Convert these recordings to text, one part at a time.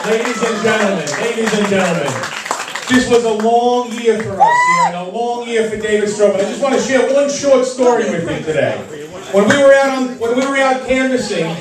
Ladies and gentlemen, this was a long year for us here, and a long year for David Storobin. I just want to share one short story with you today. When we were out canvassing,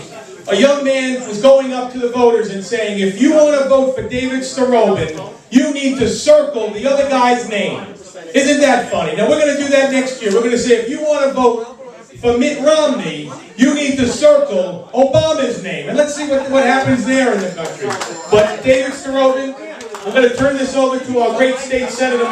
a young man was going up to the voters and saying, if you want to vote for David Storobin, you need to circle the other guy's name. Isn't that funny? Now we're going to do that next year. We're going to say, if you want to vote for Mitt Romney, you need to circle Obama's name. And let's see what happens there in the country. But David Storobin, we're going to turn this over to our great state senator.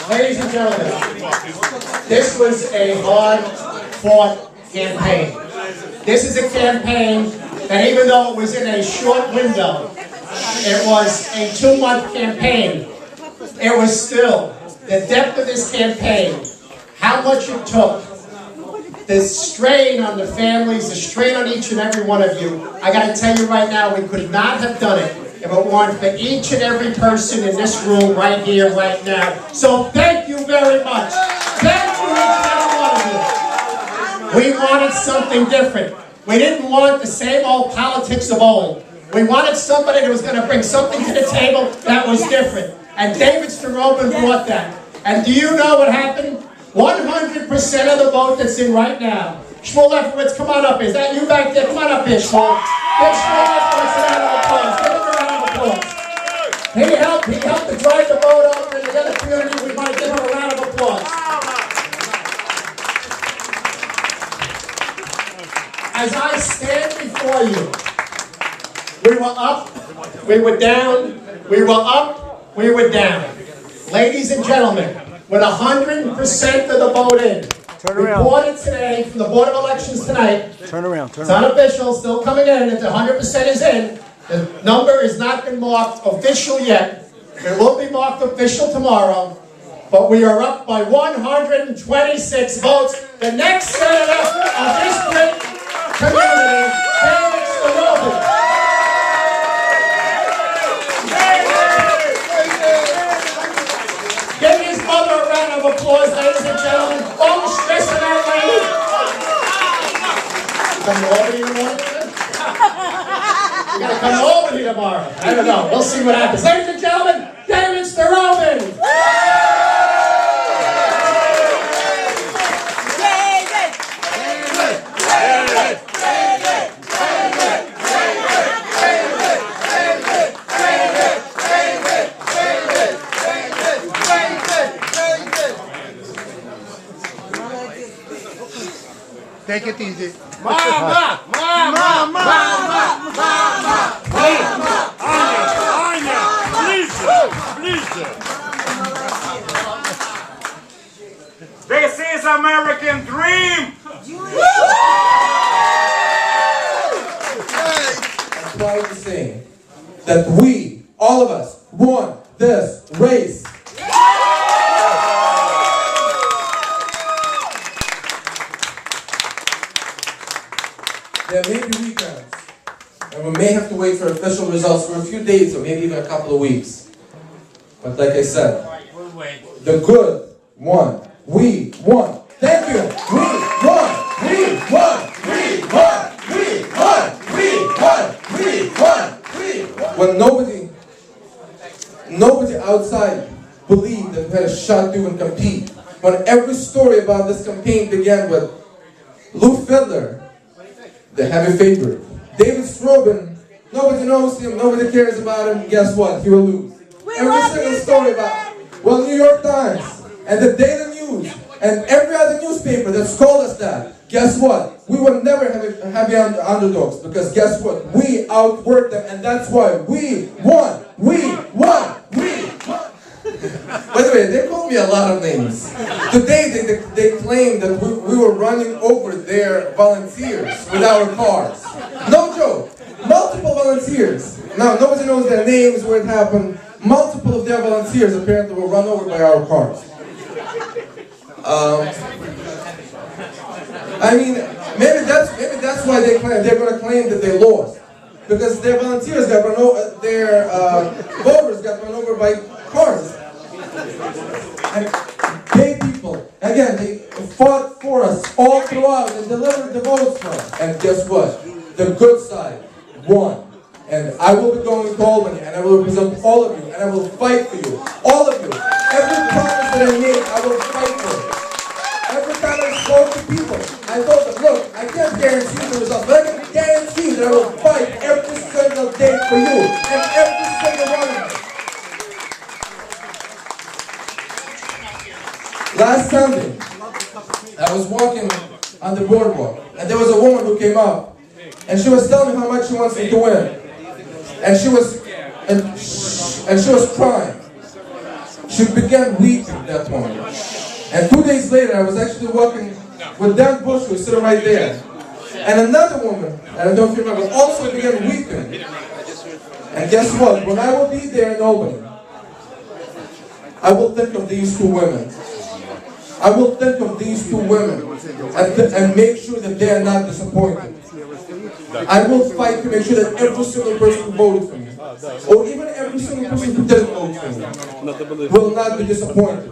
Ladies and gentlemen, this was a hard-fought campaign. This is a campaign that, even though it was in a short window, it was a 2-month campaign, it was still the depth of this campaign, how much it took, the strain on the families, the strain on each and every one of you. I got to tell you right now, we could not have done it if it weren't for each and every person in this room right here, right now. So thank you very much. Thank you, each and every one of you. We wanted something different. We didn't want the same old politics of old. We wanted somebody that was going to bring something to the table that was different. And David Storobin brought that. And do you know what happened? 100% of the vote that's in right now. Shmuel Lefkowitz, come on up. Is that you back there? Come on up here, Shmuel. Give Shmuel Lefkowitz a round of applause. Give him a round of applause. He helped to drive the vote over in the other community. We might give him a round of applause. As I stand before you, we were up, we were down, we were up, we were down. Ladies and gentlemen, with 100% of the vote in, reported today from the Board of Elections tonight, it's unofficial, still coming in, if the 100% is in, the number has not been marked official yet. It will be marked official tomorrow, but we are up by 126 votes. The next senator of this great community, David Storobin. Give his mother a round of applause, ladies and gentlemen. Don't stress on that lady. Come to Albany tomorrow? You gotta come to Albany tomorrow. I don't know. We'll see what happens. Ladies and gentlemen, David Storobin. Take it easy. Mama! Mama! Mama! Mama! Anya! Please! This is American dream! I'm proud to say that we, all of us, won this race. There may be weekends, and we may have to wait for official results for a few days or maybe even a couple of weeks. But like I said, the good won. We won. Thank you. We won. We won. We won. We won. We won. We won. We won. When nobody outside believed that we had a shot to even compete. When every story about this campaign began with Lou Fiddler, the heavy favorite. David Storobin, nobody knows him, nobody cares about him. Guess what? He will lose. Every single story about, well, New York Times and the Daily News and every other newspaper that's called us that. Guess what? We will never have underdogs because guess what? We outworked them and that's why we won. We won. We won. By the way, they called me a lot of names. Today they claimed that we were running over their volunteers with our cars. No joke. Multiple volunteers. Now, nobody knows their names, where it happened. Multiple of their volunteers apparently were run over by our cars. I mean, maybe that's why they're going to claim that they lost. Because their volunteers got run over, their voters got run over by cars. And gay people Again, they fought for us all throughout and delivered the votes for us. And guess what? The good side won. And I will be going to Albany, and I will represent all of you, and I will fight for you. All of you. Every promise that I made, I will fight for it. Every time I spoke to people, I told them, look, I can't guarantee you the results, but I can guarantee you that I will fight every single day for you, and every single one of you. Last Sunday, I was walking on the boardwalk, and there was a woman who came up, and she was telling me how much she wants me to win. And she was crying. She began weeping, that woman. And 2 days later, I was actually walking with Dan Bush, who was sitting right there. And another woman, and I don't know if you remember, also began weeping. And guess what? When I will be there in Albany, I will think of these two women. I will think of these two women and make sure that they are not disappointed. I will fight to make sure that every single person who voted for me, or even every single person who didn't vote for me, will not be disappointed.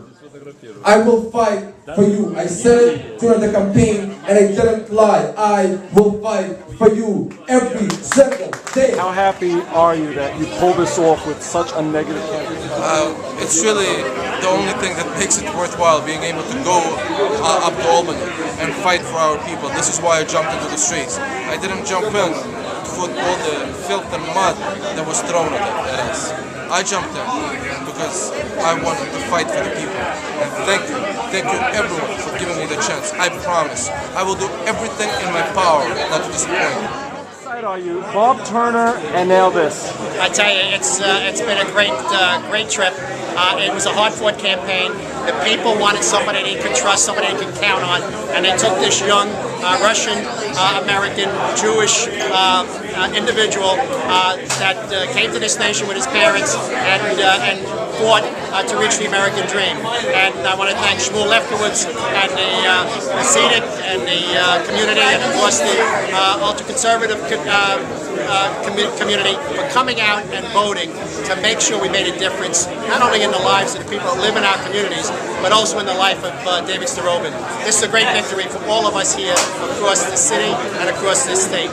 I will fight for you. I said it during the campaign, and I didn't lie. I will fight for you every single day. How happy are you that you pulled this off with such a negative campaign? It's really the only thing that makes it worthwhile, being able to go up to Albany and fight for our people. This is why I jumped into the streets. I didn't jump in to put all the filth and mud that was thrown at us. I jumped in because I wanted to fight for the people. And thank you everyone for giving me the chance. I promise I will do everything in my power not to disappoint you. What side are you? Bob Turner and now this. I tell you, it's been a great trip. It was a hard-fought campaign. The people wanted somebody they could trust, somebody they could count on, and they took this young Russian American Jewish individual that came to this nation with his parents and fought to reach the American dream. And I want to thank Shmuel Lefkowitz and the Hasidic and the community, and of course the ultra-conservative community for coming out and voting to make sure we made a difference, not only in the lives of the people that live in our communities, but also in the life of David Storobin. This is a great victory for all of us here across the city and across this state.